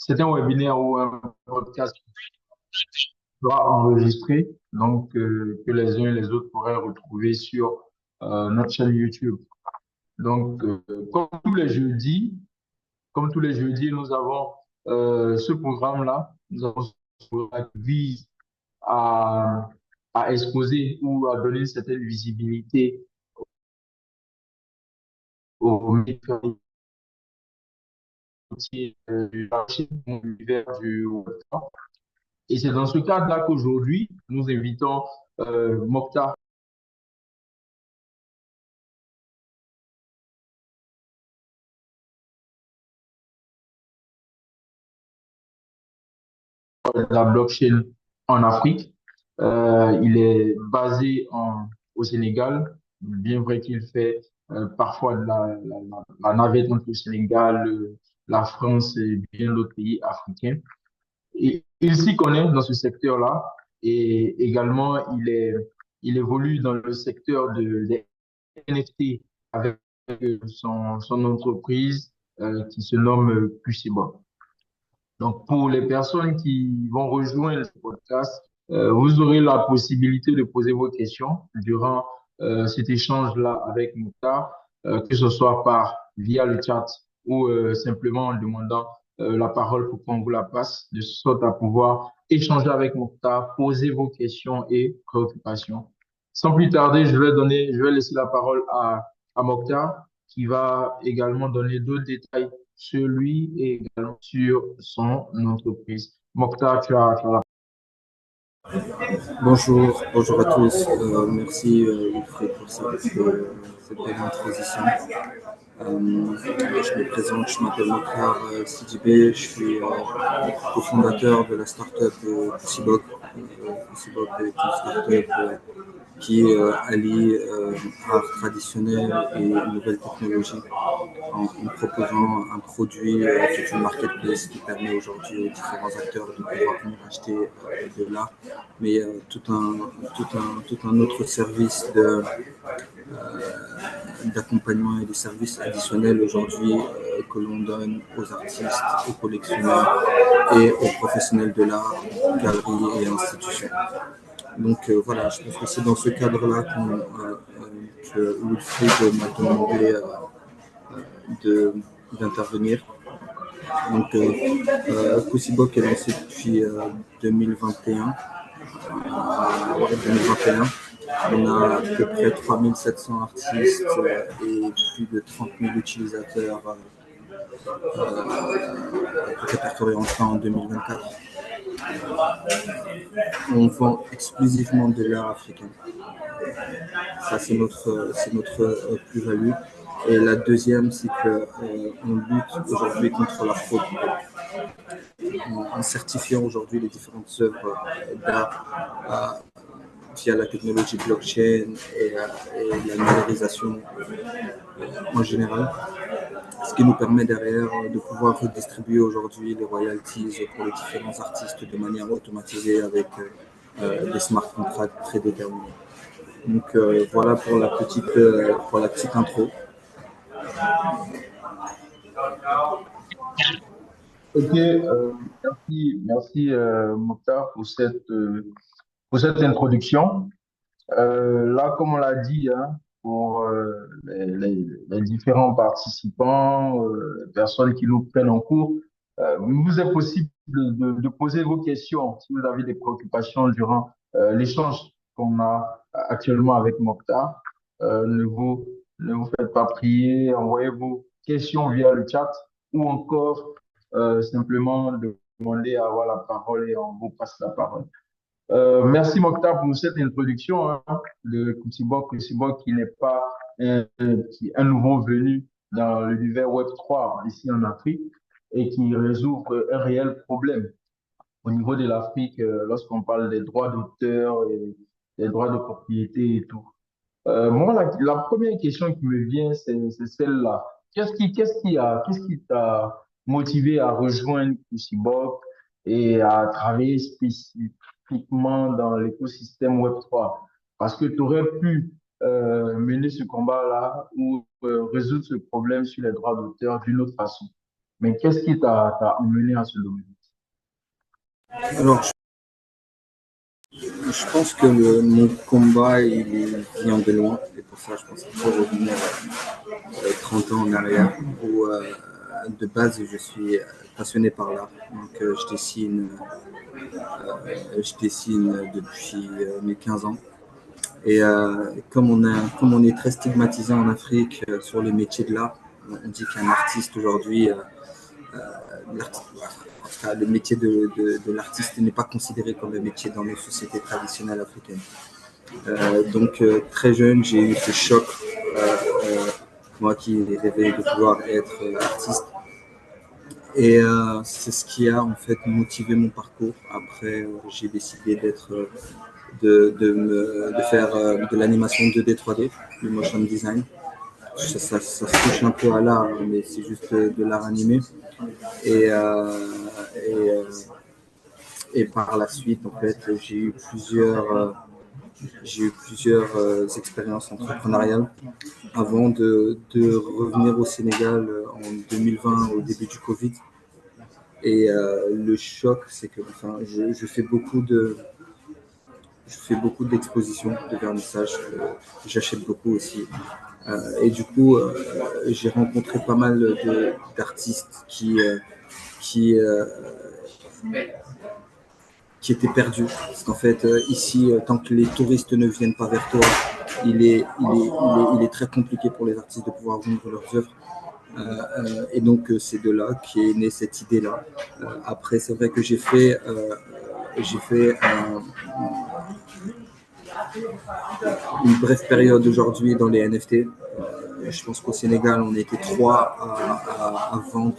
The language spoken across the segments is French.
C'est un webinaire ou un podcast qui sera enregistré, donc que les uns et les autres pourraient retrouver sur notre chaîne YouTube. Donc, comme tous les jeudis, nous avons ce programme-là. Nous avons ce programme qui vise à, à exposer ou à donner une certaine visibilité aux métiers du marché, de l'univers du web. Et c'est dans ce cadre-là qu'aujourd'hui, nous invitons Mokhtar de la blockchain en Afrique. Il est basé au Sénégal, bien vrai qu'il fait parfois de la navette entre le Sénégal, la France et bien d'autres pays africains. Et il s'y connaît dans ce secteur-là et également il évolue dans le secteur des NFT avec son entreprise qui se nomme QCBOT. Donc, pour les personnes qui vont rejoindre ce podcast, vous aurez la possibilité de poser vos questions durant cet échange-là avec Mokhtar, que ce soit via le chat ou simplement en demandant la parole pour qu'on vous la passe, de sorte à pouvoir échanger avec Mokhtar, poser vos questions et préoccupations. Sans plus tarder, je vais laisser la parole à Mokhtar, qui va également donner d'autres détails sur lui et également sur son entreprise. Mokhtar, tu as la Bonjour à tous. Merci Wilfried pour cette belle introduction. Je me présente, je m'appelle Mokhtar Sidibé, je suis cofondateur de la startup Poussibok. Poussibok est une startup qui allie art traditionnel et nouvelles technologies en proposant un produit qui est une marketplace qui permet aujourd'hui aux différents acteurs de pouvoir venir acheter de l'art, mais tout un autre service d'accompagnement et des services additionnels aujourd'hui que l'on donne aux artistes, aux collectionneurs et aux professionnels de l'art, galeries et institutions. Donc voilà, je pense que c'est dans ce cadre-là que Wilfried m'a demandé d'intervenir. Donc Poussibok est lancé depuis 2021. 2021. On a à peu près 3700 artistes et plus de 30 000 utilisateurs répertoriés en 2024. On vend exclusivement de l'art africain. Ça, c'est notre plus-value. Et la deuxième, c'est qu'on lutte aujourd'hui contre la fraude en certifiant aujourd'hui les différentes œuvres d'art via la technologie blockchain et la numérisation en général, ce qui nous permet derrière de pouvoir redistribuer aujourd'hui les royalties pour les différents artistes de manière automatisée avec des smart contracts prédéterminés. Donc voilà pour la petite intro. Ok, merci Mokhtar pour cette introduction. Là, comme on l'a dit, hein, pour les différents participants, les personnes qui nous prennent en cours, il vous est possible de poser vos questions si vous avez des préoccupations durant l'échange qu'on a actuellement avec Mokhtar. Ne vous faites pas prier, envoyez vos questions via le chat ou encore simplement demander à avoir la parole et on vous passe la parole. Merci Mokhtar pour cette introduction hein, de Koutibok qui n'est pas un nouveau venu dans l'univers Web3 ici en Afrique et qui résout un réel problème au niveau de l'Afrique lorsqu'on parle des droits d'auteur et des droits de propriété et tout. Moi, la première question qui me vient, c'est celle-là. Qu'est-ce qui t'a motivé à rejoindre Kushibok et à travailler spécifiquement dans l'écosystème Web3? Parce que tu aurais pu mener ce combat-là ou résoudre ce problème sur les droits d'auteur d'une autre façon. Mais qu'est-ce qui t'a emmené à ce domaine? Alors, je pense que mon combat, vient de loin. Et pour ça, je pense qu'il faut revenir 30 ans en arrière, où de base, je suis passionné par l'art. Donc, je dessine depuis mes 15 ans. Et comme on est très stigmatisé en Afrique sur le métier de l'art, on dit qu'un artiste aujourd'hui, le métier de l'artiste n'est pas considéré comme un métier dans nos sociétés traditionnelles africaines. Très jeune, j'ai eu ce choc, euh, moi qui rêvais de pouvoir être artiste. Et c'est ce qui a en fait motivé mon parcours. Après, j'ai décidé de faire de l'animation 2D, 3D, du motion design. Ça se touche un peu à l'art, mais c'est juste de l'art animé. Et, euh, et, euh, et par la suite, en fait, j'ai eu plusieurs expériences entrepreneuriales avant de revenir au Sénégal en 2020, au début du Covid. Et le choc, c'est que enfin, je fais beaucoup d'expositions, de vernissages. J'achète beaucoup aussi. Et du coup, j'ai rencontré pas mal d'artistes qui, euh, qui étaient perdus. Parce qu'en fait, ici, tant que les touristes ne viennent pas vers toi, il est très compliqué pour les artistes de pouvoir vendre leurs œuvres. Et donc, c'est de là qu'est née cette idée-là. Après, c'est vrai que j'ai fait une brève période aujourd'hui dans les NFT. Je pense qu'au Sénégal, on était trois à vendre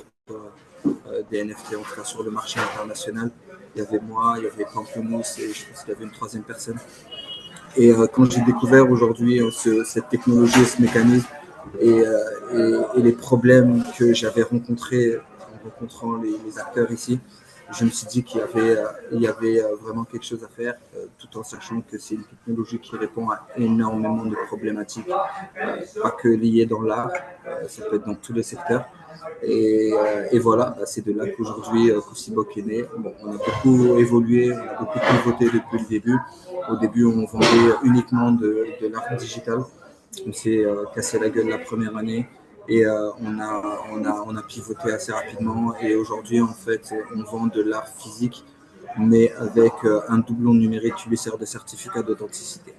des NFT, en tout cas sur le marché international. Il y avait moi, il y avait Pamplemousse et je pense qu'il y avait une troisième personne. Et quand j'ai découvert aujourd'hui cette technologie et ce mécanisme et les problèmes que j'avais rencontrés en rencontrant les acteurs ici, je me suis dit il y avait vraiment quelque chose à faire, tout en sachant que c'est une technologie qui répond à énormément de problématiques, pas que liées dans l'art, ça peut être dans tous les secteurs. Et voilà, bah, c'est de là qu'aujourd'hui Coursibok est né. Bon, on a beaucoup évolué, on a beaucoup pivoté depuis le début. Au début, on vendait uniquement de l'art digital. On s'est cassé la gueule la première année et on a pivoté assez rapidement. Et aujourd'hui, en fait, on vend de l'art physique, mais avec un doublon numérique qui lui sert de certificat d'authenticité.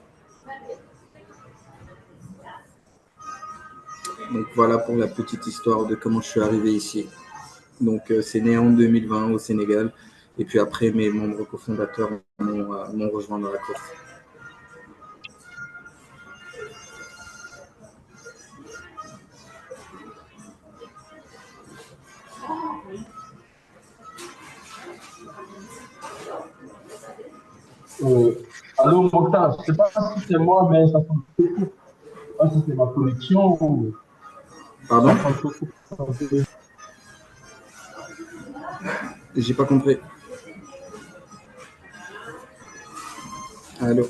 Donc voilà pour la petite histoire de comment je suis arrivé ici. Donc c'est né en 2020 au Sénégal. Et puis après, mes membres cofondateurs m'ont rejoint dans la course. Allô, Mokhtar, je ne sais pas si c'est moi, mais ça sonne très court. Je ne sais pas si c'est ma connexion ou ça Pardon? s'entrecoupe un peu. J'ai pas compris. Allô?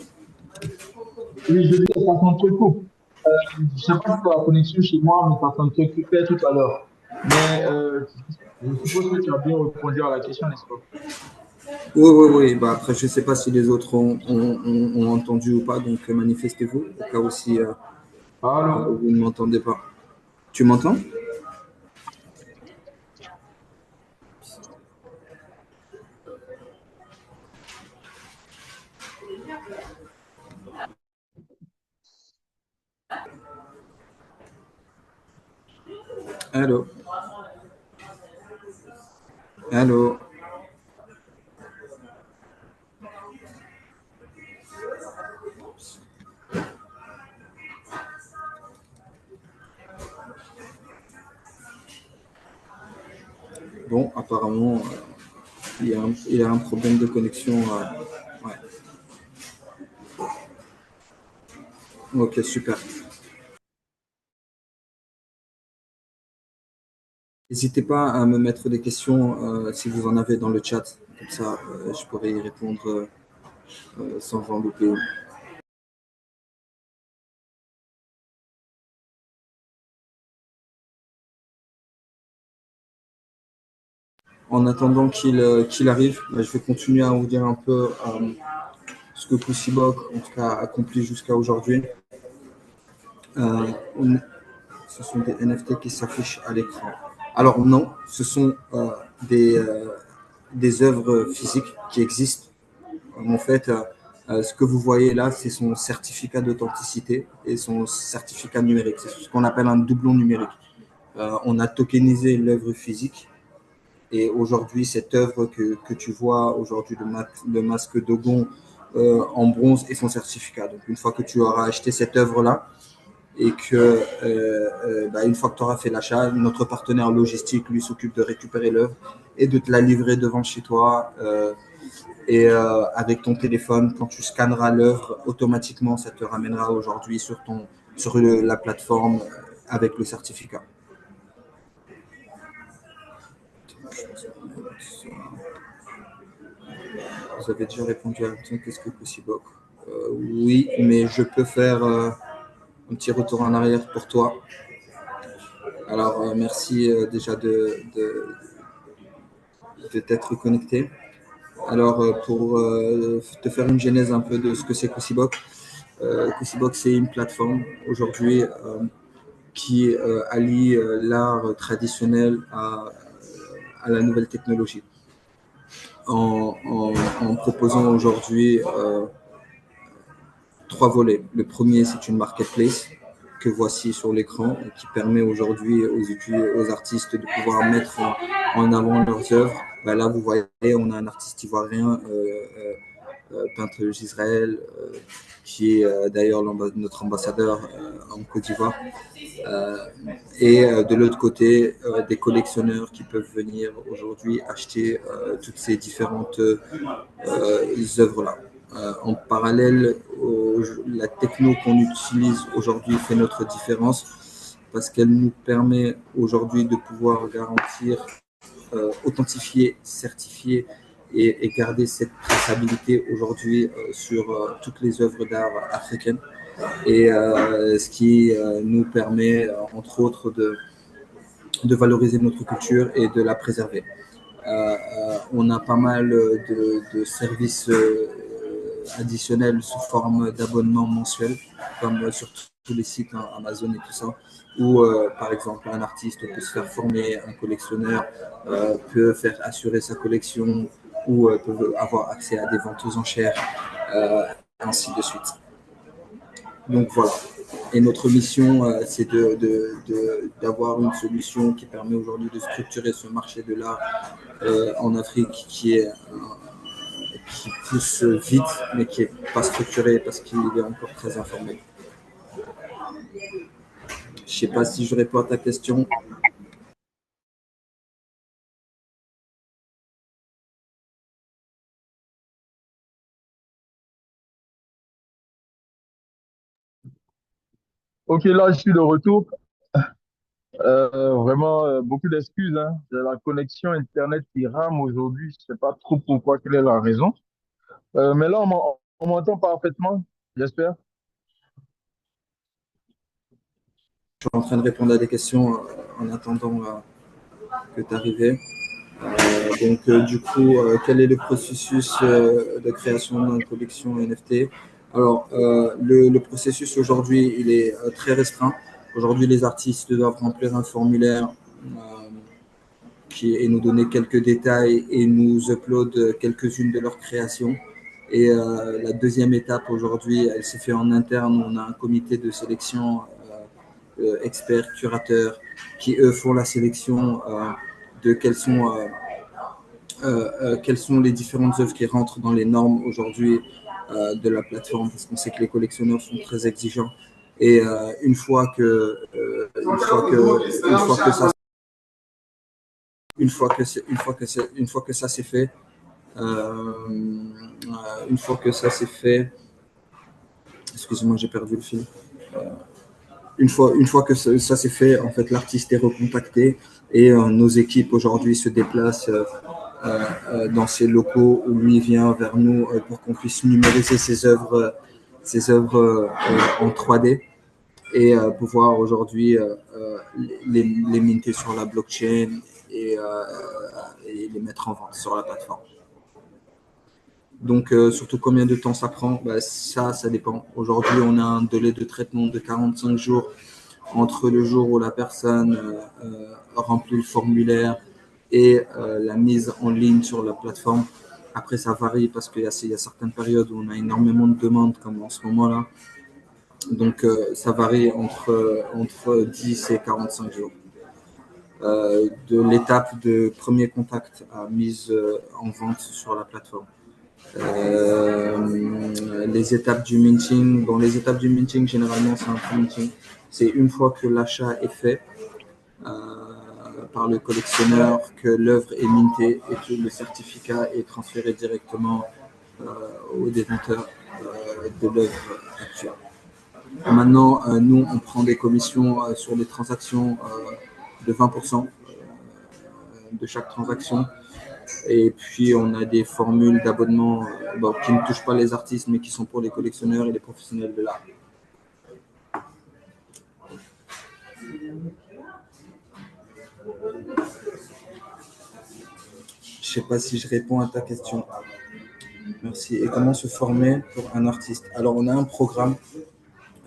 Oui, je dis que ça s'entrecoupe. Je ne sais pas si c'est la connexion chez moi, mais ça s'entrecoupait tout à l'heure. Mais je suppose que tu as bien répondu à la question, n'est-ce pas? Oui, oui, oui. Bah, après, je sais pas si les autres ont entendu ou pas, donc manifestez-vous, au cas où si Allô? vous ne m'entendez pas. Tu m'entends? Allô? Allô? Bon, apparemment, il y a un problème de connexion. Ouais. Ok, super. N'hésitez pas à me mettre des questions si vous en avez dans le chat. Comme ça, je pourrais y répondre sans en louper. En attendant qu'il arrive, je vais continuer à vous dire un peu ce que Kusiboc, en tout cas, a accompli jusqu'à aujourd'hui. Ce sont des NFT qui s'affichent à l'écran. Alors non, ce sont des œuvres physiques qui existent. En fait, ce que vous voyez là, c'est son certificat d'authenticité et son certificat numérique. C'est ce qu'on appelle un doublon numérique. On a tokenisé l'œuvre physique et aujourd'hui, cette œuvre que tu vois aujourd'hui, le masque Dogon en bronze et son certificat. Donc, une fois que tu auras acheté cette œuvre-là, et que une fois que tu auras fait l'achat, notre partenaire logistique lui s'occupe de récupérer l'œuvre et de te la livrer devant chez toi. Avec ton téléphone, quand tu scanneras l'œuvre, automatiquement, ça te ramènera aujourd'hui sur la plateforme avec le certificat. Vous avez déjà répondu à la question, qu'est-ce que Kusiboc oui, mais je peux faire un petit retour en arrière pour toi. Alors, merci déjà de t'être connecté. Alors, pour te faire une genèse un peu de ce que c'est Kusiboc, Kusiboc, c'est une plateforme aujourd'hui qui allie l'art traditionnel à la nouvelle technologie. En proposant aujourd'hui 3 volets. Le premier, c'est une marketplace que voici sur l'écran qui permet aujourd'hui aux artistes de pouvoir mettre en avant leurs œuvres. Là, vous voyez, on a un artiste ivoirien, peintre d'Israël, qui est d'ailleurs notre ambassadeur en Côte d'Ivoire. De l'autre côté, des collectionneurs qui peuvent venir aujourd'hui acheter toutes ces différentes œuvres-là. En parallèle, la techno qu'on utilise aujourd'hui fait notre différence parce qu'elle nous permet aujourd'hui de pouvoir garantir, authentifier, certifier et garder cette traçabilité aujourd'hui sur toutes les œuvres d'art africaines. Et ce qui nous permet, entre autres, de valoriser notre culture et de la préserver. On a pas mal de services additionnels sous forme d'abonnement mensuel, comme sur tous les sites Amazon et tout ça, où par exemple un artiste peut se faire former, un collectionneur peut faire assurer sa collection ou peut avoir accès à des ventes aux enchères, ainsi de suite. Donc voilà. Et notre mission, c'est d'avoir une solution qui permet aujourd'hui de structurer ce marché de l'art en Afrique qui pousse vite, mais qui n'est pas structuré parce qu'il est encore très informel. Je ne sais pas si je réponds à ta question. Ok, là, je suis de retour. Vraiment, beaucoup d'excuses, hein. C'est la connexion Internet qui rame aujourd'hui. Je sais pas trop pourquoi, quelle est la raison. Mais là, on m'entend parfaitement, j'espère. Je suis en train de répondre à des questions en attendant que tu arrives. Du coup, quel est le processus de création d'une collection NFT? Alors, le processus aujourd'hui, il est très restreint. Aujourd'hui, les artistes doivent remplir un formulaire et nous donner quelques détails et nous upload quelques-unes de leurs créations. Et la deuxième étape aujourd'hui, elle s'est faite en interne. On a un comité de sélection experts, curateurs, qui eux font la sélection de quelles sont les différentes œuvres qui rentrent dans les normes aujourd'hui de la plateforme, parce qu'on sait que les collectionneurs sont très exigeants. Et une fois que ça s'est fait, excusez-moi, j'ai perdu le fil. Une fois que ça s'est fait, en fait, l'artiste est recontacté et nos équipes aujourd'hui se déplacent dans ces locaux où lui vient vers nous pour qu'on puisse numériser ses œuvres en 3D et pouvoir aujourd'hui les minter sur la blockchain et les mettre en vente sur la plateforme. Donc, surtout combien de temps ça prend, ça dépend. Aujourd'hui, on a un délai de traitement de 45 jours entre le jour où la personne remplit le formulaire et la mise en ligne sur la plateforme. Après, ça varie parce qu'il y a certaines périodes où on a énormément de demandes, comme en ce moment-là. Donc, ça varie entre 10 et 45 jours. De l'étape de premier contact à mise en vente sur la plateforme. Les étapes du minting. Bon, les étapes du minting, généralement, c'est un pre-minting. C'est une fois que l'achat est fait par le collectionneur, que l'œuvre est mintée et que le certificat est transféré directement au détenteur de l'œuvre actuelle. Maintenant, nous, on prend des commissions sur les transactions de 20% de chaque transaction. Et puis, on a des formules d'abonnement qui ne touchent pas les artistes, mais qui sont pour les collectionneurs et les professionnels de l'art. Je ne sais pas si je réponds à ta question. Merci. Et comment se former pour un artiste? Alors, on a un programme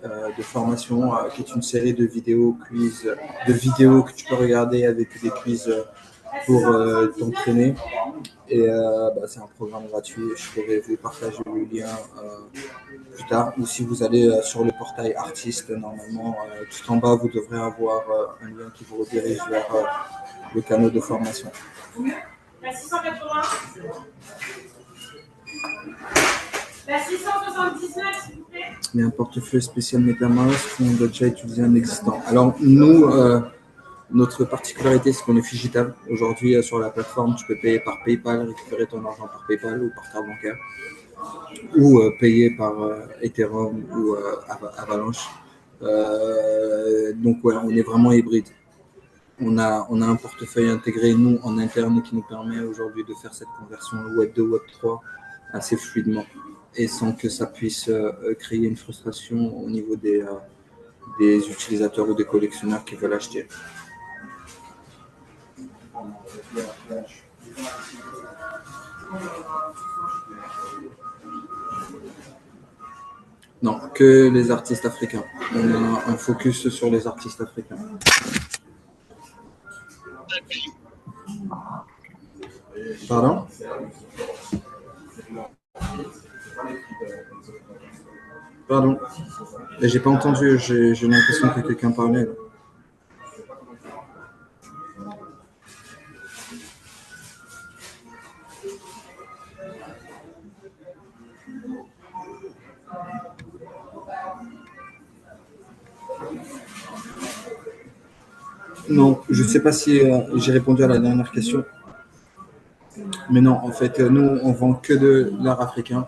de formation qui est une série de vidéos que tu peux regarder avec des quiz pour t'entraîner. Et c'est un programme gratuit. Je pourrais vous partager le lien plus tard. Ou si vous allez sur le portail artiste, normalement, tout en bas, vous devrez avoir un lien qui vous redirige vers le canal de formation. La 680. La 679, s'il vous plaît. Mais un portefeuille spécial MetaMask, on doit déjà utiliser un existant. Alors, nous, notre particularité, c'est qu'on est digital. Aujourd'hui, sur la plateforme, tu peux payer par PayPal, récupérer ton argent par PayPal ou par carte bancaire, ou payer par Ethereum ou Avalanche. Donc, ouais, on est vraiment hybride. On a un portefeuille intégré, nous, en interne, qui nous permet aujourd'hui de faire cette conversion Web 2, Web 3 assez fluidement et sans que ça puisse créer une frustration au niveau des utilisateurs ou des collectionneurs qui veulent acheter. Non, que les artistes africains. On a un focus sur les artistes africains. Pardon? Pardon. J'ai pas entendu, j'ai l'impression que quelqu'un parlait. Là. Non, je ne sais pas si j'ai répondu à la dernière question. Mais non, en fait, nous, on vend que de l'art africain,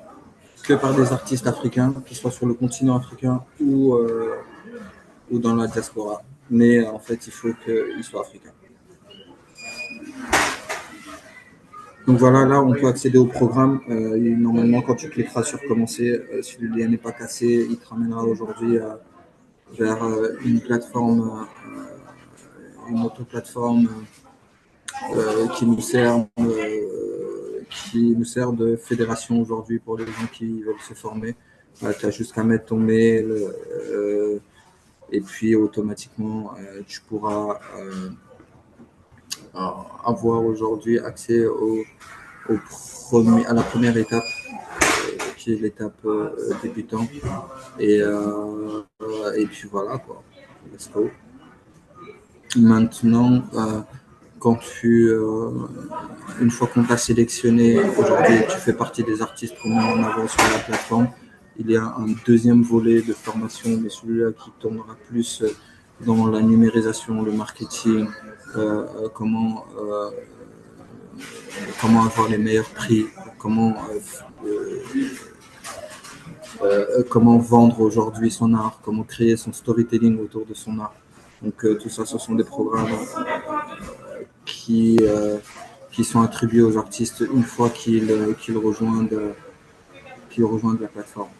que par des artistes africains, qu'ils soient sur le continent africain ou dans la diaspora. Mais en fait, il faut qu'ils soient africains. Donc voilà, là, on peut accéder au programme. Normalement, quand tu cliqueras sur commencer, si le lien n'est pas cassé, il te ramènera aujourd'hui vers une plateforme, une auto-plateforme qui nous sert de fédération aujourd'hui pour les gens qui veulent se former. Tu as juste qu'à mettre ton mail et puis automatiquement, tu pourras avoir aujourd'hui accès à la première étape, qui est l'étape débutant. Et puis voilà, quoi. Let's go. Maintenant, une fois qu'on t'a sélectionné, aujourd'hui tu fais partie des artistes qu'on met en avant sur la plateforme, il y a un deuxième volet de formation, mais celui-là qui tournera plus dans la numérisation, le marketing, comment avoir les meilleurs prix, comment vendre aujourd'hui son art, comment créer son storytelling autour de son art. Donc tout ça, ce sont des programmes qui sont attribués aux artistes une fois qu'ils rejoignent la plateforme.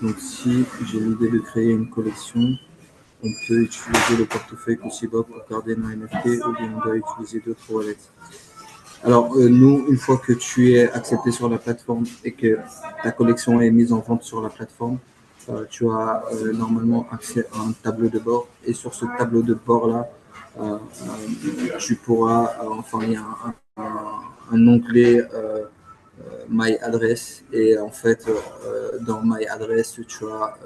Donc si j'ai l'idée de créer une collection, on peut utiliser le portefeuille Kusiba pour garder nos NFT ou bien on doit utiliser d'autres wallets. Alors, nous, une fois que tu es accepté sur la plateforme et que ta collection est mise en vente sur la plateforme, tu as normalement accès à un tableau de bord. Et sur ce tableau de bord-là, tu pourras, enfin, il y a un onglet My Address. Et en fait, dans My Address, tu as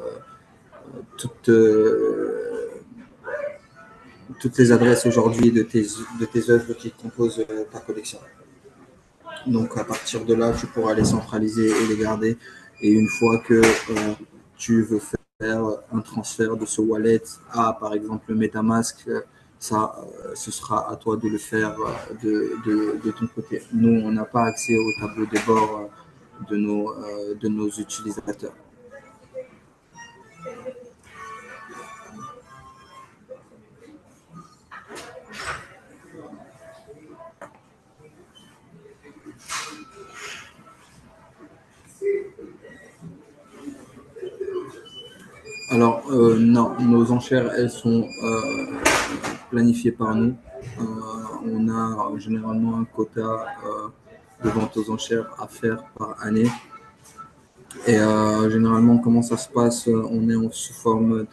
toutes, toutes les adresses aujourd'hui de tes œuvres qui composent ta collection. Donc à partir de là, tu pourras les centraliser et les garder. Et une fois que tu veux faire un transfert de ce wallet à, par exemple, MetaMask, ça, ce sera à toi de le faire de ton côté. Nous, on n'a pas accès au tableau de bord de nos utilisateurs. Alors, non, nos enchères, elles sont planifiées par nous. On a généralement un quota de vente aux enchères à faire par année. Et généralement, comment ça se passe? On est sous forme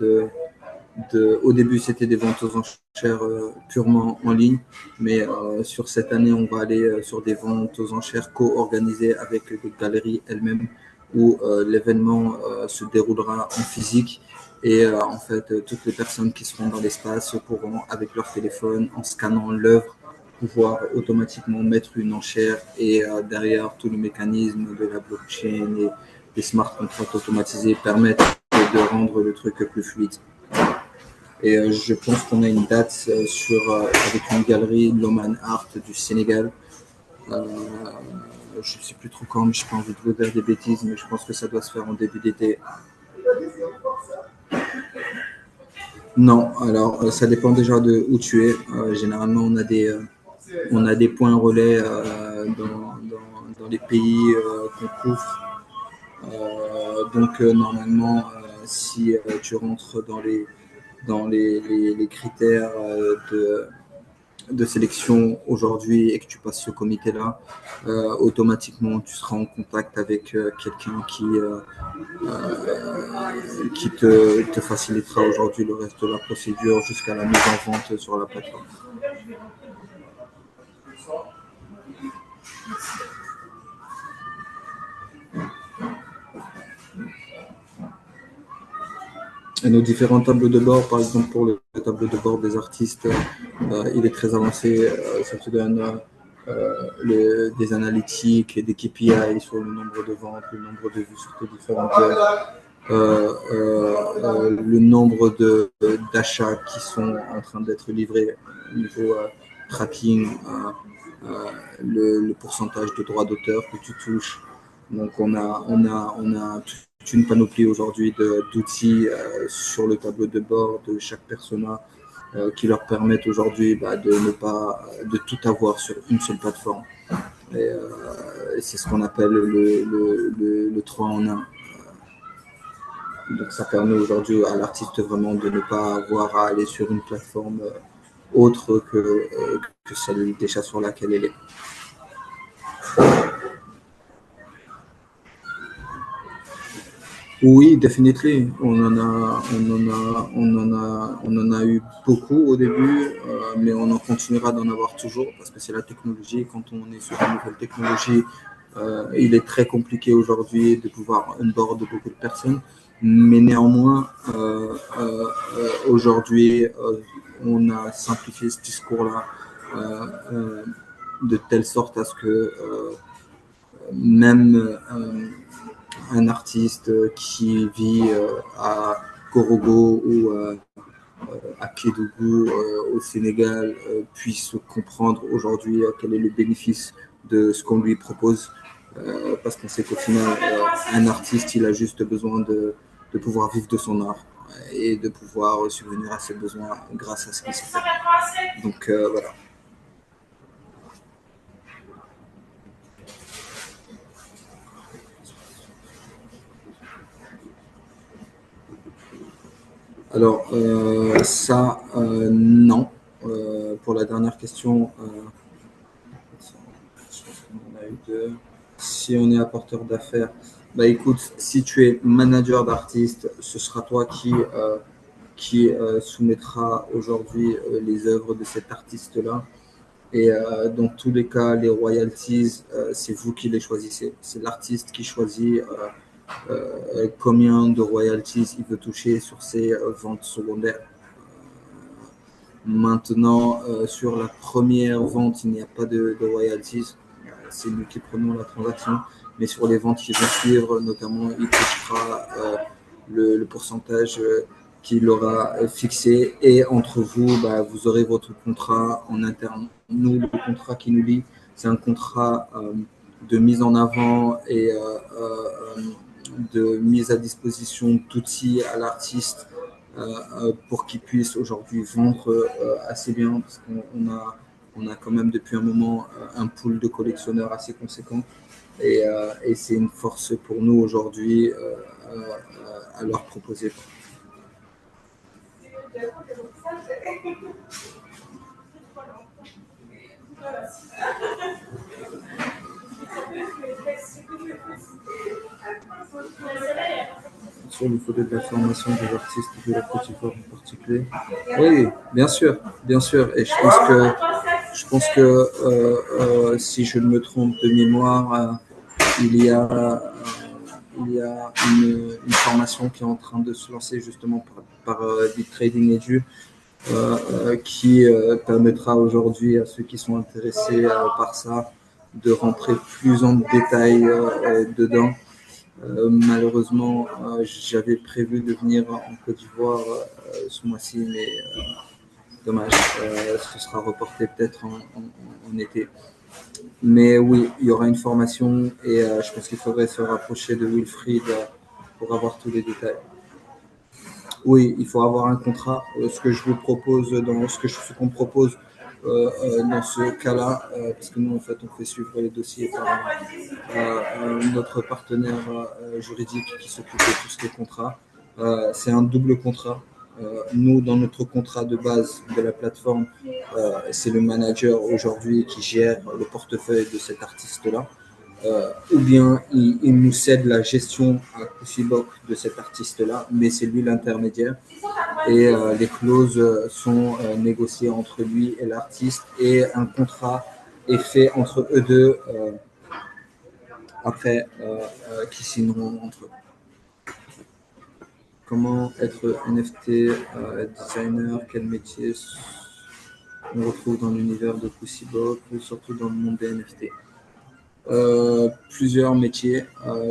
au début, c'était des ventes aux enchères purement en ligne, mais sur cette année, on va aller sur des ventes aux enchères co-organisées avec les galeries elles-mêmes, où l'événement se déroulera en physique. Et en fait, toutes les personnes qui seront dans l'espace pourront, avec leur téléphone, en scannant l'œuvre, pouvoir automatiquement mettre une enchère et derrière tout le mécanisme de la blockchain et des smart contracts automatisés permettent de rendre le truc plus fluide. Et je pense qu'on a une date avec une galerie Loman Art du Sénégal. Je ne sais plus trop quand, mais je n'ai pas envie de vous dire des bêtises, mais je pense que ça doit se faire en début d'été. Non, alors ça dépend déjà de où tu es. Généralement, on a des points relais dans les pays qu'on couvre. Donc normalement, si tu rentres dans les critères de sélection aujourd'hui et que tu passes ce comité-là, automatiquement tu seras en contact avec quelqu'un qui te facilitera aujourd'hui le reste de la procédure jusqu'à la mise en vente sur la plateforme. Et nos différents tableaux de bord, par exemple pour le tableau de bord des artistes, il est très avancé. Ça te donne des analytiques et des KPI sur le nombre de ventes, le nombre de vues sur tes différentes le nombre d'achats qui sont en train d'être livrés au niveau tracking, le pourcentage de droits d'auteur que tu touches. Donc on a toute une panoplie aujourd'hui d'outils sur le tableau de bord de chaque persona qui leur permettent aujourd'hui de tout avoir sur une seule plateforme. Et c'est ce qu'on appelle le 3 en 1. Donc ça permet aujourd'hui à l'artiste vraiment de ne pas avoir à aller sur une plateforme autre que celle déjà sur laquelle elle est. Oui, définitivement. On en a eu beaucoup au début, mais on en continuera d'en avoir toujours parce que c'est la technologie. Quand on est sur une nouvelle technologie, il est très compliqué aujourd'hui de pouvoir onboard beaucoup de personnes. Mais néanmoins, aujourd'hui, on a simplifié ce discours-là de telle sorte à ce que même un artiste qui vit à Korogo ou à Kédougou au Sénégal puisse comprendre aujourd'hui quel est le bénéfice de ce qu'on lui propose. Parce qu'on sait qu'au final, un artiste, il a juste besoin de pouvoir vivre de son art et de pouvoir subvenir à ses besoins grâce à ce qu'il sait faire. Donc voilà. Alors, ça, non. Pour la dernière question, je pense qu'on en a eu deux. Si on est apporteur d'affaires, bah écoute, si tu es manager d'artiste, ce sera toi qui soumettra aujourd'hui les œuvres de cet artiste-là. Et dans tous les cas, les royalties, c'est vous qui les choisissez. C'est l'artiste qui choisit combien de royalties il veut toucher sur ses ventes secondaires. Maintenant, sur la première vente, il n'y a pas de royalties. C'est nous qui prenons la transaction. Mais sur les ventes qui vont suivre, notamment, il touchera le pourcentage qu'il aura fixé. Et entre vous, bah, vous aurez votre contrat en interne. Nous, le contrat qui nous lie, c'est un contrat de mise en avant et de mise à disposition d'outils à l'artiste pour qu'il puisse aujourd'hui vendre assez bien, parce on a quand même depuis un moment un pool de collectionneurs assez conséquent. Et c'est une force pour nous aujourd'hui à leur proposer. Sur il faudrait de la formation des artistes de la Côte d'Ivoire en particulier. Oui, bien sûr, bien sûr. Et je pense que si je ne me trompe de mémoire, il y a une formation qui est en train de se lancer justement par Big Trading Edu qui permettra aujourd'hui à ceux qui sont intéressés par ça de rentrer plus en détail dedans. Malheureusement, j'avais prévu de venir en Côte d'Ivoire ce mois-ci, mais dommage, ce sera reporté peut-être en été. Mais oui, il y aura une formation et je pense qu'il faudrait se rapprocher de Wilfried pour avoir tous les détails. Oui, il faut avoir un contrat. Ce que je vous propose, ce qu'on propose dans ce cas-là, parce que nous, en fait, on fait suivre les dossiers par notre partenaire juridique qui s'occupe de tout ce qui est contrat. C'est un double contrat. Nous, dans notre contrat de base de la plateforme, c'est le manager aujourd'hui qui gère le portefeuille de cet artiste-là. Ou bien il nous cède la gestion à Kusibok de cet artiste-là, mais c'est lui l'intermédiaire. Et les clauses sont négociées entre lui et l'artiste et un contrat est fait entre eux deux après qui signeront entre eux. Comment être NFT designer, quel métier on retrouve dans l'univers de Kusibok, surtout dans le monde des NFT? Plusieurs métiers.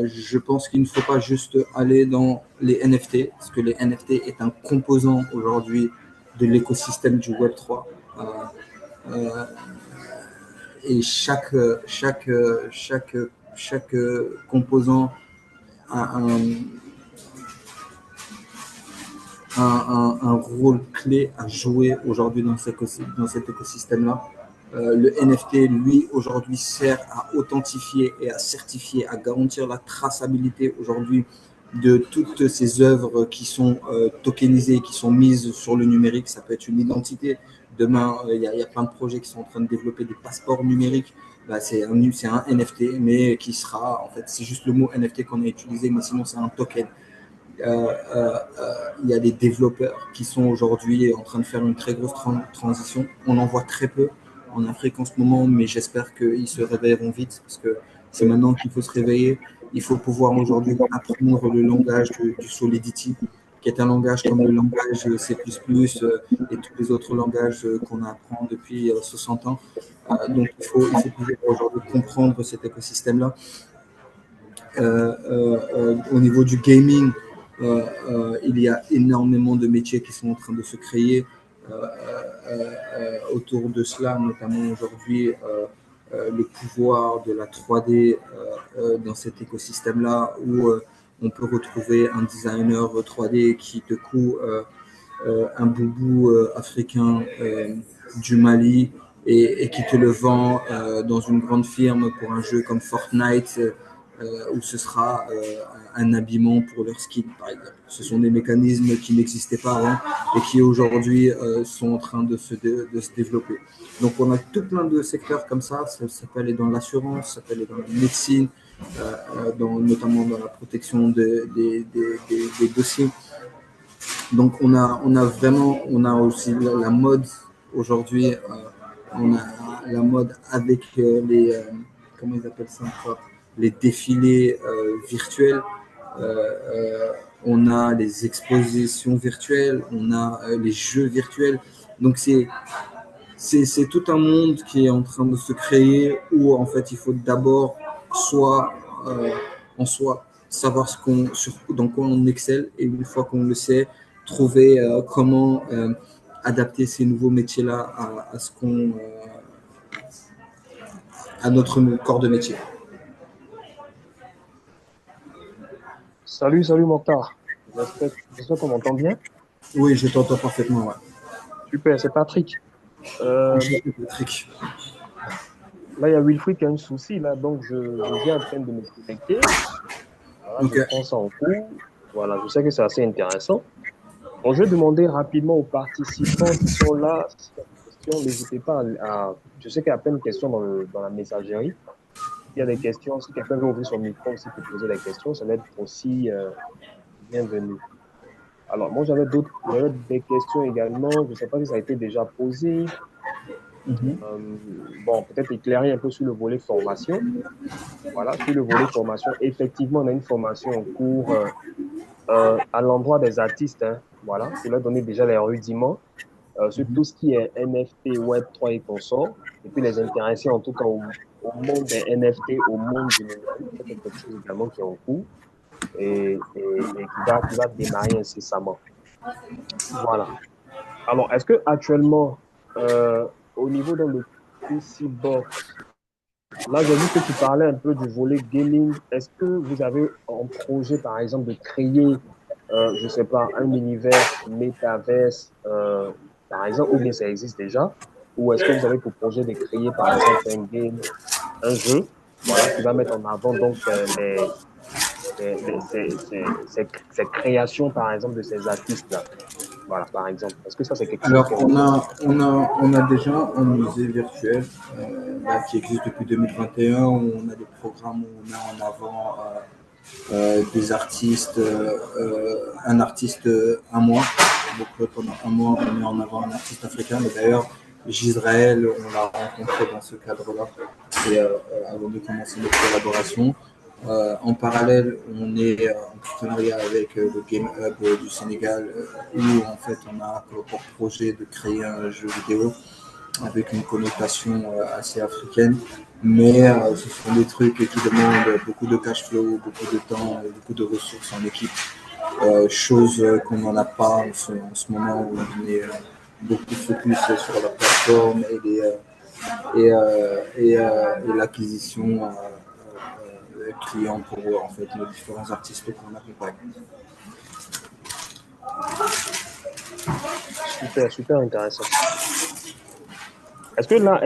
Je pense qu'il ne faut pas juste aller dans les NFT, parce que les NFT est un composant aujourd'hui de l'écosystème du Web3. Et chaque composant a un rôle clé à jouer aujourd'hui dans cet écosystème-là. Le NFT, lui, aujourd'hui, sert à authentifier et à certifier, à garantir la traçabilité aujourd'hui de toutes ces œuvres qui sont tokenisées, qui sont mises sur le numérique. Ça peut être une identité. Demain, il y a plein de projets qui sont en train de développer des passeports numériques. Bah, c'est un NFT, mais qui sera, en fait, c'est juste le mot NFT qu'on a utilisé, mais sinon c'est un token. Il y a des développeurs qui sont aujourd'hui en train de faire une très grosse transition. On en voit très peu en Afrique en ce moment, mais j'espère qu'ils se réveilleront vite parce que c'est maintenant qu'il faut se réveiller. Il faut pouvoir aujourd'hui apprendre le langage du Solidity, qui est un langage comme le langage C++ et tous les autres langages qu'on apprend depuis 60 ans. Donc il faut pouvoir aujourd'hui comprendre cet écosystème-là. Au niveau du gaming, il y a énormément de métiers qui sont en train de se créer autour de cela, notamment aujourd'hui le pouvoir de la 3D dans cet écosystème-là où on peut retrouver un designer 3D qui te coud un boubou africain du Mali et qui te le vend dans une grande firme pour un jeu comme Fortnite ou ce sera un habillement pour leur skin, par exemple. Ce sont des mécanismes qui n'existaient pas avant et qui aujourd'hui sont en train de se développer. Donc on a tout plein de secteurs comme ça peut aller dans l'assurance, ça peut aller dans la médecine, notamment dans la protection des dossiers. Donc on a aussi la mode aujourd'hui, on a la mode avec comment ils appellent ça encore, les défilés virtuels, on a les expositions virtuelles, on a les jeux virtuels. Donc c'est tout un monde qui est en train de se créer où en fait il faut d'abord soit en soi savoir dans quoi on excelle, et une fois qu'on le sait, trouver comment adapter ces nouveaux métiers-là à notre corps de métier. Salut, salut Mokhtar. J'espère qu'on m'entend bien. Oui, je t'entends parfaitement. Ouais. Super, c'est Patrick. Patrick. Là, il y a Wilfried qui a un souci, là, donc je viens à peine de me connecter. Voilà, Okay. Je prends ça en cours. Voilà, je sais que c'est assez intéressant. Bon, je vais demander rapidement aux participants qui sont là, si y a des questions, n'hésitez pas je sais qu'il y a plein de questions dans la messagerie. S'il y a des questions, si quelqu'un veut ouvrir son micro aussi pour poser des questions, ça va être aussi bienvenu. Alors, moi, j'avais des questions également. Je ne sais pas si ça a été déjà posé. Bon, peut-être éclairer un peu sur le volet formation. Voilà, sur le volet formation, effectivement, on a une formation en cours à l'endroit des artistes. Hein, voilà, pour leur donner déjà les rudiments sur tout ce qui est NFT, Web3 et consorts. Et puis les intéresser en tout cas au monde des NFT, au monde du numérique. C'est quelque chose également qui est en cours et qui va démarrer incessamment. Voilà. Alors, est-ce que actuellement, au niveau dans le PC Box, là, j'ai vu que tu parlais un peu du volet gaming. Est-ce que vous avez un projet, par exemple, de créer, je ne sais pas, un univers métaverse, par exemple, ou bien ça existe déjà? Ou est-ce que vous avez pour projet de créer, par exemple, un game, un jeu, voilà, qui va mettre en avant donc ces créations, par exemple, de ces artistes-là? Voilà, par exemple. Est-ce que ça, c'est quelque chose Alors, qui est en on a déjà un musée virtuel qui existe depuis 2021 où on a des programmes où on met en avant des artistes, un artiste un mois. Donc, pendant un mois, on met en avant un artiste africain. Mais d'ailleurs, Gisraël, on l'a rencontré dans ce cadre-là et avant de commencer notre collaboration. En parallèle, on est en partenariat avec le Game Hub du Sénégal où en fait on a pour projet de créer un jeu vidéo avec une connotation assez africaine, mais ce sont des trucs qui demandent beaucoup de cash flow, beaucoup de temps, beaucoup de ressources en équipe, chose qu'on n'en a pas en ce moment où on est beaucoup focus sur la plateforme et l'acquisition clients pour en fait les différents artistes qu'on accompagne. Super, super intéressant. Est-ce que là,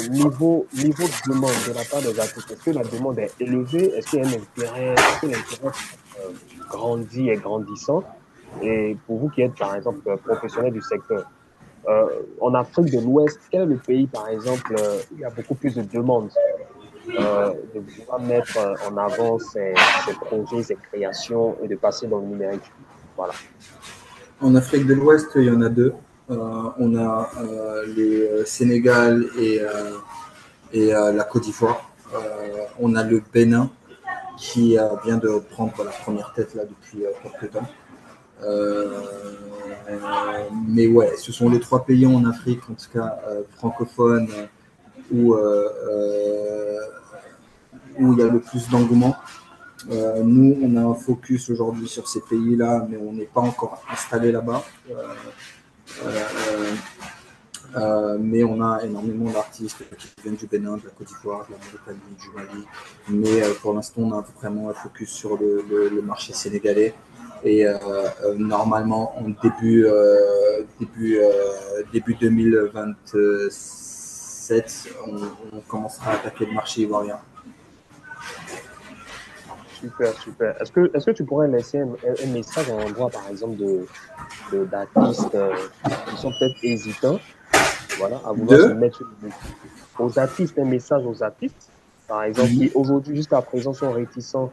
niveau de demande de la part des artistes, est-ce que la demande est élevée? Est-ce qu'il y a un intérêt? Est-ce que l'intérêt grandit et grandissant? Et pour vous qui êtes, par exemple, professionnel du secteur, en Afrique de l'Ouest, quel est le pays, par exemple, où il y a beaucoup plus de demandes de pouvoir mettre en avant ces projets, ces créations et de passer dans le numérique? Voilà. En Afrique de l'Ouest, il y en a deux. On a le Sénégal et la Côte d'Ivoire. On a le Bénin qui vient de prendre la première tête là depuis quelques temps. Mais ouais, ce sont les trois pays en Afrique, en tout cas francophones, où il y a le plus d'engouement. Nous, on a un focus aujourd'hui sur ces pays-là, mais on n'est pas encore installé là-bas. Mais on a énormément d'artistes qui viennent du Bénin, de la Côte d'Ivoire, de la Mauritanie, du Mali. Mais pour l'instant, on a vraiment un focus sur le marché sénégalais. Et normalement, en début 2027, on commencera à attaquer le marché ivoirien. Super, super. Est-ce que tu pourrais laisser un message à l'endroit, par exemple, d'artistes qui sont peut-être hésitants, voilà, à vouloir se Deux. mettre sur le musique? Aux artistes, un message aux artistes, par exemple, qui aujourd'hui, jusqu'à présent, sont réticents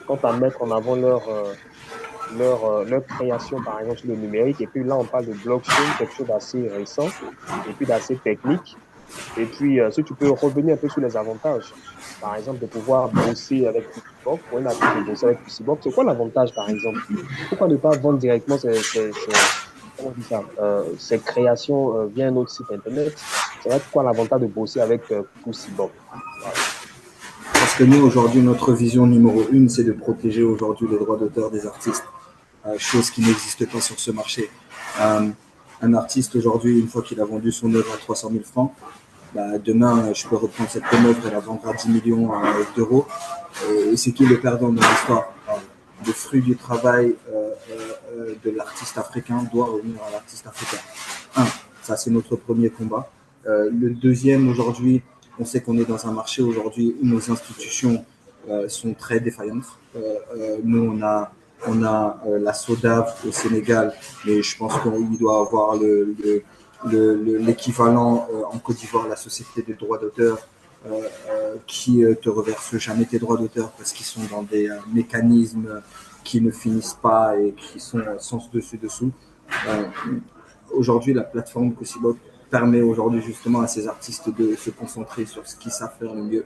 quant à mettre en avant leur création, par exemple, sur le numérique. Et puis là, on parle de blockchain, quelque chose d'assez récent et puis d'assez technique. Et puis, si tu peux revenir un peu sur les avantages, par exemple, de pouvoir bosser avec Pussybok, pour un artiste de bosser avec Pussybok, c'est quoi l'avantage, par exemple? Pourquoi ne pas vendre directement comment on dit ça, ces créations via un autre site Internet? C'est vrai quoi l'avantage de bosser avec Pussybok? Voilà. Parce que nous, aujourd'hui, notre vision numéro une, c'est de protéger aujourd'hui les droits d'auteur des artistes, chose qui n'existe pas sur ce marché. Euh, un artiste, aujourd'hui, une fois qu'il a vendu son œuvre à 300 000 francs, bah, demain, je peux reprendre cette même œuvre et la vendre à 10 millions d'euros. Et c'est qui le perdant dans l'histoire? Le fruit du travail de l'artiste africain doit revenir à l'artiste africain. Ça c'est notre premier combat. Le deuxième, aujourd'hui, on sait qu'on est dans un marché aujourd'hui où nos institutions sont très défaillantes. Nous, on a la SODAV au Sénégal, mais je pense qu'il doit avoir l'équivalent en Côte d'Ivoire, la Société des droits d'auteur, qui te reverse jamais tes droits d'auteur parce qu'ils sont dans des mécanismes qui ne finissent pas et qui sont sans dessus-dessous. Aujourd'hui, la plateforme Cosibot permet aujourd'hui justement à ces artistes de se concentrer sur ce qu'ils savent faire le mieux,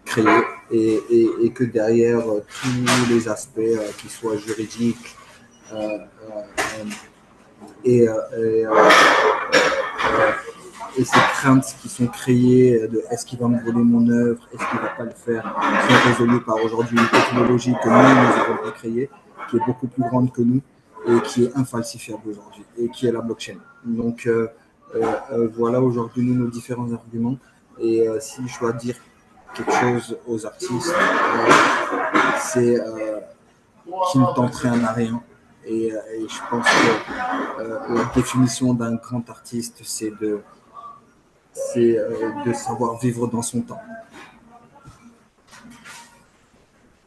créer, et que derrière tous les aspects, qu'ils soient juridiques et, et ces craintes qui sont créées de est-ce qu'il va me voler mon œuvre, est-ce qu'il ne va pas le faire, sont résolues par aujourd'hui une technologie que nous n'avons pas créée, qui est beaucoup plus grande que nous et qui est infalsifiable aujourd'hui, et qui est la blockchain. Donc voilà aujourd'hui nous nos différents arguments. Et si je dois dire quelque chose aux artistes, c'est qu'ils ne tentent rien à rien. Et je pense que la définition d'un grand artiste, c'est de savoir vivre dans son temps.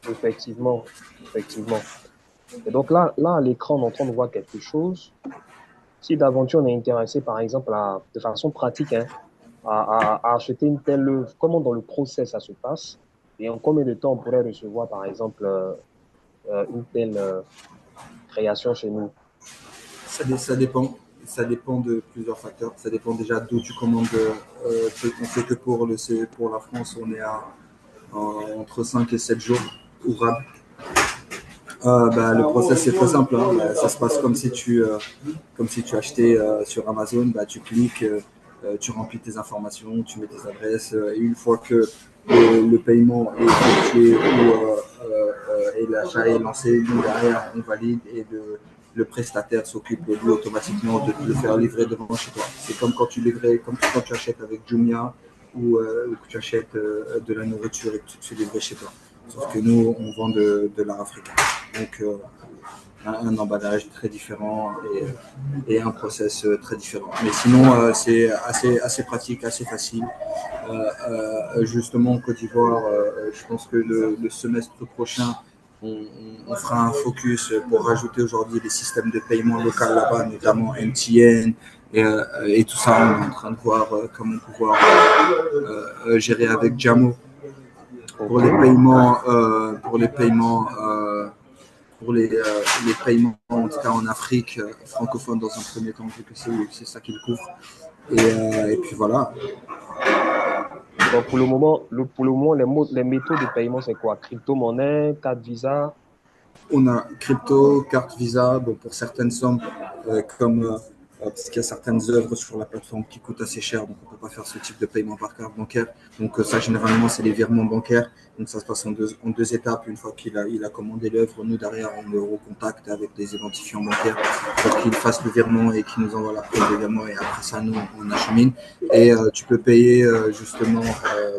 Effectivement, effectivement. Et donc là, à l'écran, on est en train de voir quelque chose. Si d'aventure on est intéressé, par exemple, de façon pratique, hein, à acheter une telle œuvre, comment dans le process ça se passe et en combien de temps on pourrait recevoir, par exemple, une telle création chez nous? Ça dépend. Ça dépend de plusieurs facteurs. Ça dépend déjà d'où tu commandes. On sait que pour la France, on est entre 5 et 7 jours ouvrables. Le process c'est très simple. Hein. Ça se passe comme si tu achetais sur Amazon. Tu cliques, tu remplis tes informations, tu mets tes adresses. Et une fois que le paiement est effectué et l'achat est lancé, nous derrière on valide et le prestataire s'occupe lui automatiquement de le faire livrer devant chez toi. C'est comme quand comme quand tu achètes avec Jumia ou que tu achètes de la nourriture et que tu te fais livrer chez toi. Sauf que nous, on vend de l'art africain. Donc, un emballage très différent et un process très différent. Mais sinon, c'est assez pratique, assez facile. Justement, en Côte d'Ivoire, je pense que le semestre prochain, on fera un focus pour rajouter aujourd'hui des systèmes de paiement local là-bas, notamment MTN et tout ça. On est en train de voir comment pouvoir gérer avec Jamo pour les paiements, les paiements en tout cas en Afrique francophone dans un premier temps, vu que c'est ça qu'il couvre. Et puis voilà. Donc pour le moment, les méthodes de paiement, c'est quoi? Crypto-monnaie, carte Visa? On a crypto, carte Visa, bon, pour certaines sommes, parce qu'il y a certaines œuvres sur la plateforme qui coûtent assez cher, donc on ne peut pas faire ce type de paiement par carte bancaire. Donc ça, généralement, c'est les virements bancaires. Donc ça se passe en deux étapes. Une fois qu'il a commandé l'œuvre, nous, derrière, on le recontacte avec des identifiants bancaires pour qu'il fasse le virement et qu'il nous envoie la preuve de virement. Et après ça, nous, on achemine. Et tu peux payer justement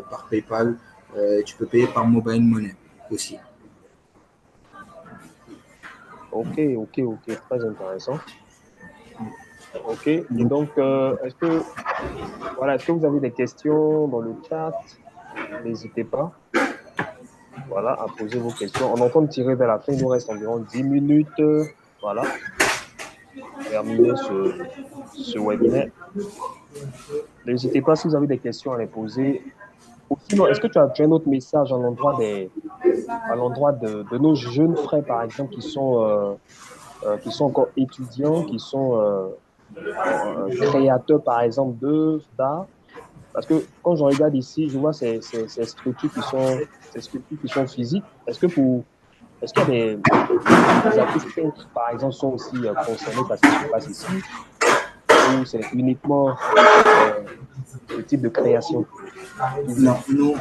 par PayPal et tu peux payer par mobile money aussi. Ok, très intéressant. Ok, et donc, est-ce que vous avez des questions dans le chat? N'hésitez pas. voilà, à poser vos questions. On entend tirer vers la fin, il nous reste environ 10 minutes. Voilà, terminer ce webinaire. N'hésitez pas si vous avez des questions à les poser. Ou sinon, est-ce que tu as un autre message à l'endroit de nos jeunes frères, par exemple, qui sont encore étudiants, qui sont créateurs, par exemple, d'œuvres d'art? Parce que quand je regarde ici, je vois ces structures qui sont physiques. Est-ce qu'il y a des artistes peintres, par exemple, sont aussi concernés par ce qui se passe ici, ou c'est uniquement ce type de création? Non, nous,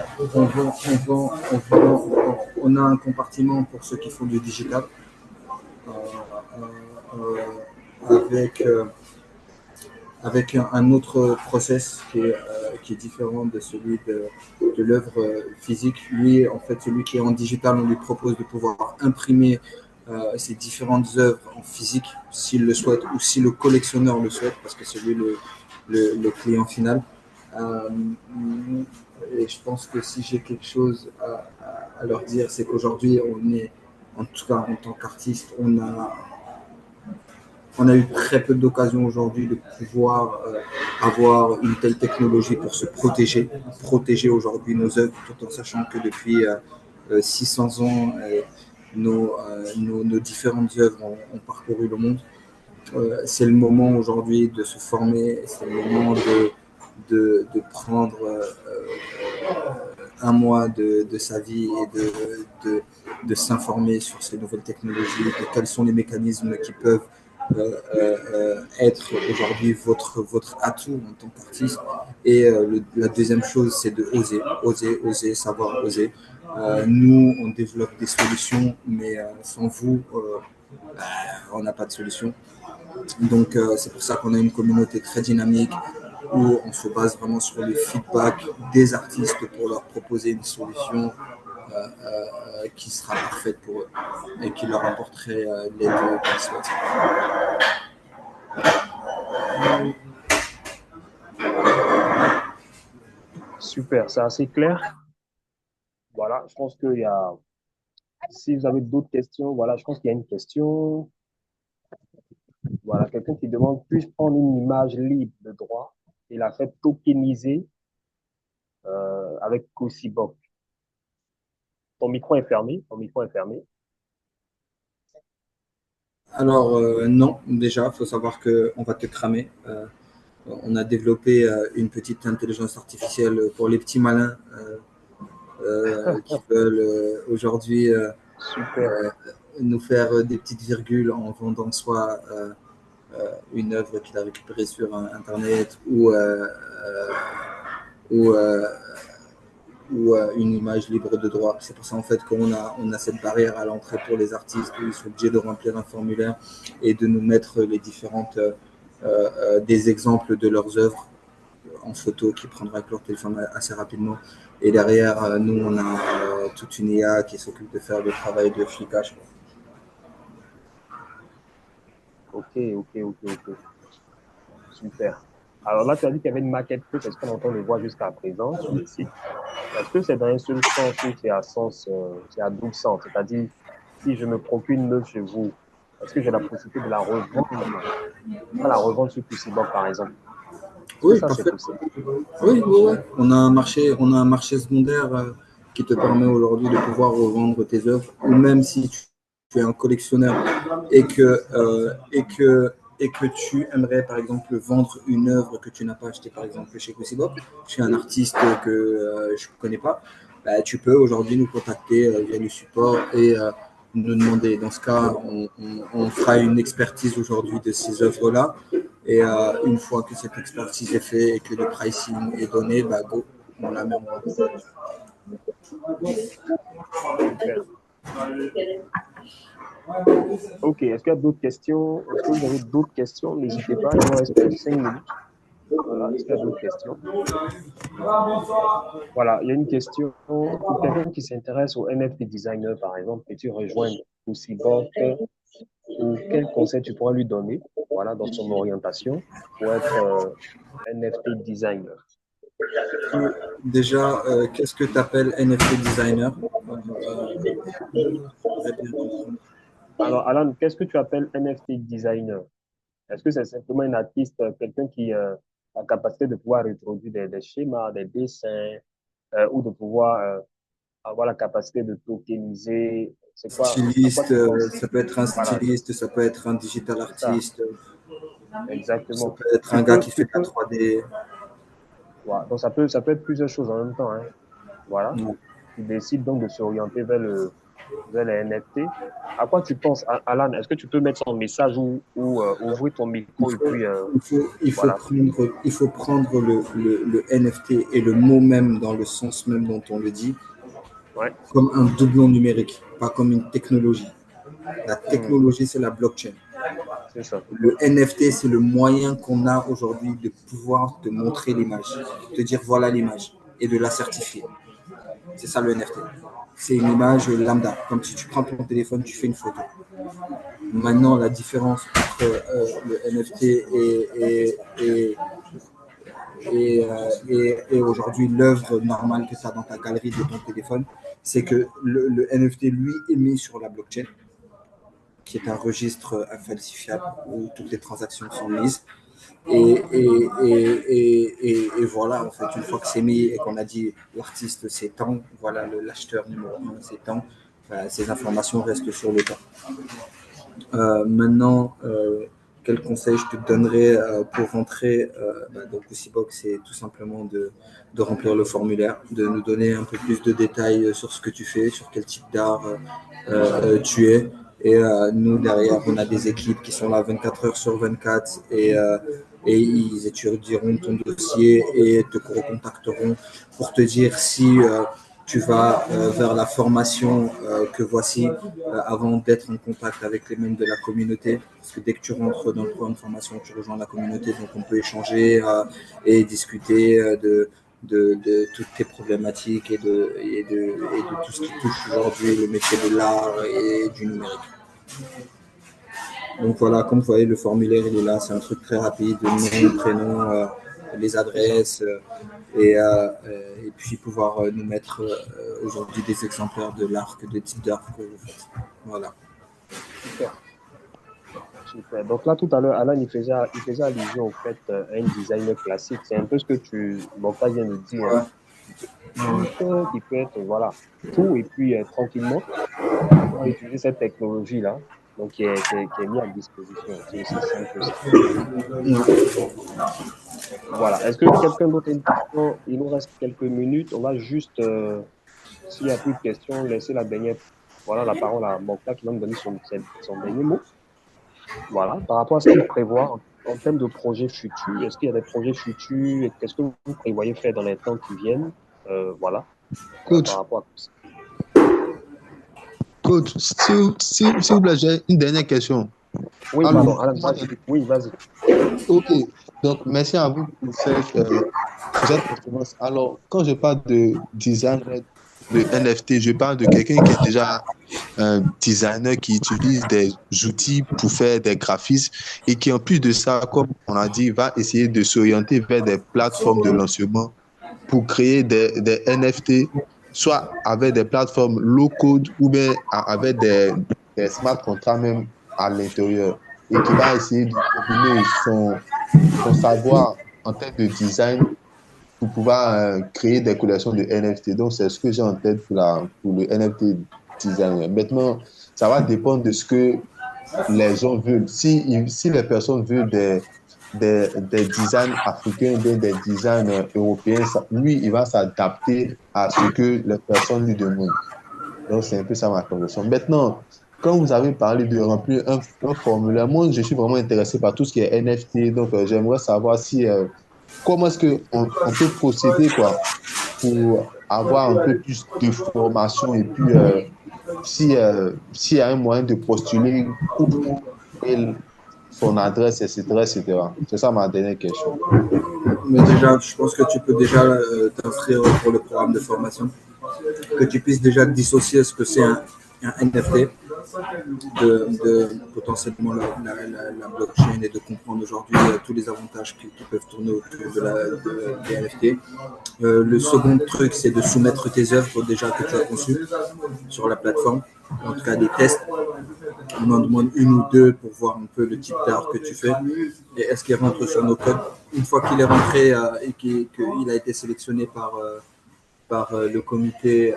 on a un compartiment pour ceux qui font du digital, euh, avec, un autre process qui est différent de celui de l'œuvre physique. Lui, en fait, celui qui est en digital, on lui propose de pouvoir imprimer ces différentes œuvres en physique, s'il le souhaite, ou si le collectionneur le souhaite, parce que c'est lui le client final. Et je pense que si j'ai quelque chose à leur dire, c'est qu'aujourd'hui, on est, en tout cas en tant qu'artiste, on a eu très peu d'occasions aujourd'hui de pouvoir avoir une telle technologie pour se protéger aujourd'hui nos œuvres, tout en sachant que depuis 600 ans, nos différentes œuvres ont parcouru le monde. C'est le moment aujourd'hui de se former, c'est le moment de prendre un mois de sa vie et de s'informer sur ces nouvelles technologies, de quels sont les mécanismes qui peuvent être aujourd'hui votre atout en tant qu'artiste. Et la deuxième chose, c'est de oser, savoir oser. Nous, on développe des solutions, mais sans vous, on n'a pas de solution. Donc, c'est pour ça qu'on a une communauté très dynamique où on se base vraiment sur le feedback des artistes pour leur proposer une solution qui sera parfaite pour eux et qui leur apporterait l'aide qu'ils souhaitent. Super, c'est assez clair. Voilà, je pense qu'il y a... Si vous avez d'autres questions, voilà, je pense qu'il y a une question. Voilà, quelqu'un qui demande, puis-je prendre une image libre de droit et la faire tokeniser avec Cosibok? Ton micro est fermé, ton micro est fermé. Alors, non, déjà, il faut savoir qu'on va te cramer. On a développé une petite intelligence artificielle pour les petits malins qui veulent aujourd'hui nous faire des petites virgules en vendant soit une œuvre qu'il a récupérée sur Internet ou une image libre de droit. C'est pour ça en fait qu'on a cette barrière à l'entrée pour les artistes où ils sont obligés de remplir un formulaire et de nous mettre les différentes des exemples de leurs œuvres en photo qui prendra avec leur téléphone assez rapidement. Et derrière, nous, on a toute une IA qui s'occupe de faire le travail de flicage. Ok. Super. Alors là, tu as dit qu'il y avait une marketplace. Est-ce qu'on entend le voir jusqu'à présent sur le site? Est-ce que c'est dans un seul sens ou c'est à double sens? C'est-à-dire, si je me procure une œuvre chez vous, est-ce que j'ai la possibilité de la revendre? Pas la revendre sur Cosibok, par exemple? Oui, parfait. Oui. On a un marché secondaire qui te permet aujourd'hui de pouvoir revendre tes œuvres, ou même si tu es un collectionneur et que tu aimerais par exemple vendre une œuvre que tu n'as pas achetée par exemple chez Cosibok, chez un artiste que je ne connais pas, bah, tu peux aujourd'hui nous contacter via le support et nous demander. Dans ce cas, on fera une expertise aujourd'hui de ces œuvres-là. Et une fois que cette expertise est faite et que le pricing est donné, bah go, on la met en vente. Ok, est-ce qu'il y a d'autres questions? Est-ce que vous avez d'autres questions? N'hésitez pas, il nous reste 5 minutes. Voilà, est-ce qu'il y a d'autres questions? Voilà, il y a une question pour quelqu'un qui s'intéresse au NFT designer, par exemple, que tu rejoignes Cosibok, ou quel conseil tu pourrais lui donner, voilà, dans son orientation pour être NFT designer? Déjà, qu'est-ce que tu appelles NFT designer? faudrait bien comprendre. Alors, Alan, qu'est-ce que tu appelles NFT designer? Est-ce que c'est simplement un artiste, quelqu'un qui a la capacité de pouvoir reproduire des schémas, des dessins, ou de pouvoir avoir la capacité de tokeniser? C'est quoi, à quoi Styliste, tu penses? ça peut être un Voilà, styliste, ça peut être un digital c'est ça, artiste, ça exactement. peut être un gars qui fait de la 3D. Voilà. Donc, ça peut être plusieurs choses en même temps, hein. Voilà. Ouais. Tu décides donc de s'orienter vers les NFT. À quoi tu penses, Alan? Est-ce que tu peux mettre son message ou ouvrir ton Il micro et faut, puis il voilà. faut prendre le NFT et le mot même dans le sens même dont on le dit, Ouais. comme un doublon numérique, pas comme une technologie. La Hmm, technologie, c'est la blockchain. c'est ça. Le NFT, c'est le moyen qu'on a aujourd'hui de pouvoir te montrer l'image, te dire voilà l'image et de la certifier. C'est ça le NFT. C'est une image lambda. Comme si tu prends ton téléphone, tu fais une photo. Maintenant, la différence entre le NFT et aujourd'hui l'œuvre normale que tu as dans ta galerie de ton téléphone, c'est que le NFT, lui, est mis sur la blockchain, qui est un registre infalsifiable où toutes les transactions sont mises. Et voilà, en fait, une fois que c'est mis et qu'on a dit l'artiste c'est tant, voilà l'acheteur numéro 1 c'est tant, ces informations restent sur le temps. Maintenant, quel conseil je te donnerais pour rentrer donc au Cibox, c'est tout simplement de remplir le formulaire, de nous donner un peu plus de détails sur ce que tu fais, sur quel type d'art tu es. Et nous, derrière, on a des équipes qui sont là 24 heures sur 24 et ils étudieront ton dossier et te recontacteront pour te dire si tu vas vers la formation que voici avant d'être en contact avec les membres de la communauté. Parce que dès que tu rentres dans le programme de formation, tu rejoins la communauté, donc on peut échanger et discuter de toutes tes problématiques et de tout ce qui touche aujourd'hui le métier de l'art et du numérique. Donc voilà, comme vous voyez, le formulaire il est là, c'est un truc très rapide, nom, prénom, les adresses et puis pouvoir nous mettre aujourd'hui des exemplaires de l'arc, de type d'arc que vous faites. Voilà. Super. Super. Donc là, tout à l'heure, Alan, il faisait allusion au fait à un designer classique. C'est un peu ce que Mokhtar vient de dire, hein. Qui peut être, voilà, tout et puis tranquillement, on va utiliser cette technologie-là, donc qui est mise à disposition. C'est aussi simple que ça. Voilà. Est-ce que quelqu'un d'autre a une question? Il nous reste quelques minutes. On va juste, s'il n'y a plus de questions, laisser la parole à Mokhtar qui va nous donner son dernier mot. Voilà. Par rapport à ce qu'il prévoit en termes de projets futurs, est-ce qu'il y a des projets futurs? Qu'est-ce que vous prévoyez faire dans les temps qui viennent? Voilà. Coach, Par rapport à tout ça. coach, s'il vous plaît, j'ai une dernière question. Oui, Allô? pardon, Alan, vas-y. Oui, vas-y. Ok, donc merci à vous pour cette réponse. Alors, quand je parle de design de NFT, je parle de quelqu'un qui est déjà un designer qui utilise des outils pour faire des graphismes et qui, en plus de ça, comme on a dit, va essayer de s'orienter vers des plateformes de lancement pour créer des NFT, soit avec des plateformes low-code ou bien avec des smart contracts même à l'intérieur et qui va essayer de combiner son savoir en termes de design pour pouvoir créer des collections de NFT. Donc, c'est ce que j'ai en tête pour le NFT design. Maintenant, ça va dépendre de ce que les gens veulent. Si les personnes veulent des designs africains ou bien des designs européens, lui, il va s'adapter à ce que les personnes lui demandent. Donc, c'est un peu ça ma conviction. Maintenant, quand vous avez parlé de remplir un formulaire, moi, je suis vraiment intéressé par tout ce qui est NFT. Donc, j'aimerais savoir comment est-ce qu'on peut procéder quoi, pour avoir un peu plus de formation et puis s'il y a un moyen de postuler où est son adresse, etc., etc. C'est ça ma dernière question. Mais déjà, je pense que tu peux déjà t'inscrire pour le programme de formation, que tu puisses déjà dissocier ce que c'est un NFT potentiellement la blockchain et de comprendre aujourd'hui tous les avantages qui peuvent tourner autour des NFT. Le second truc, c'est de soumettre tes œuvres déjà que tu as conçues sur la plateforme, en tout cas des tests. On en demande une ou deux pour voir un peu le type d'art que tu fais et est-ce qu'il rentre sur nos codes. Une fois qu'il est rentré et qu'il a été sélectionné par le comité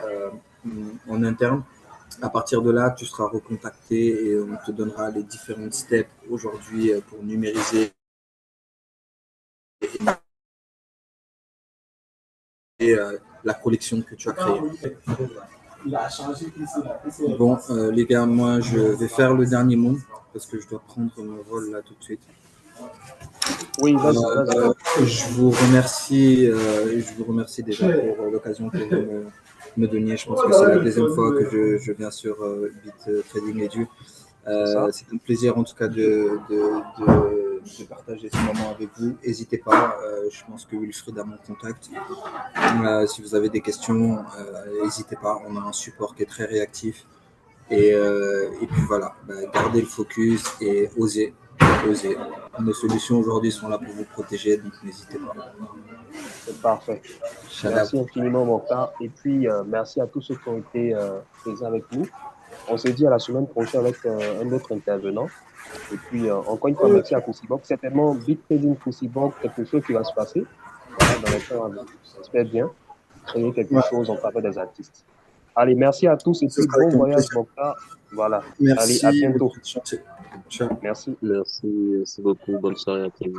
en interne, à partir de là, tu seras recontacté et on te donnera les différentes steps aujourd'hui pour numériser et la collection que tu as créée. Bon, les gars, moi, je vais faire le dernier mot parce que je dois prendre mon vol là tout de suite. Oui, vas-y. Je vous remercie déjà pour l'occasion que vous me donniez. Je pense que c'est la deuxième fois que je viens sur Bit Trading Edu. C'est un plaisir en tout cas de partager ce moment avec vous. N'hésitez pas, je pense que Wilfried a mon contact. Si vous avez des questions, n'hésitez pas, on a un support qui est très réactif. Et puis voilà, gardez le focus et osez. Nos solutions aujourd'hui sont là pour vous protéger, donc n'hésitez pas. C'est parfait. Merci infiniment, Mokhtar. Et puis, merci à tous ceux qui ont été présents avec nous. On se dit à la semaine prochaine avec un autre intervenant. Et puis, encore une fois, merci à Crucibox. Certainement, Bit Trading Crucibox, quelque chose qui va se passer dans les temps à venir. J'espère bien créer quelque chose en faveur des artistes. Allez, merci à tous et puis bon voyage, Mokhtar. Voilà. Merci. Allez, à bientôt. Ciao. Merci. Merci beaucoup. Bonne soirée à tous.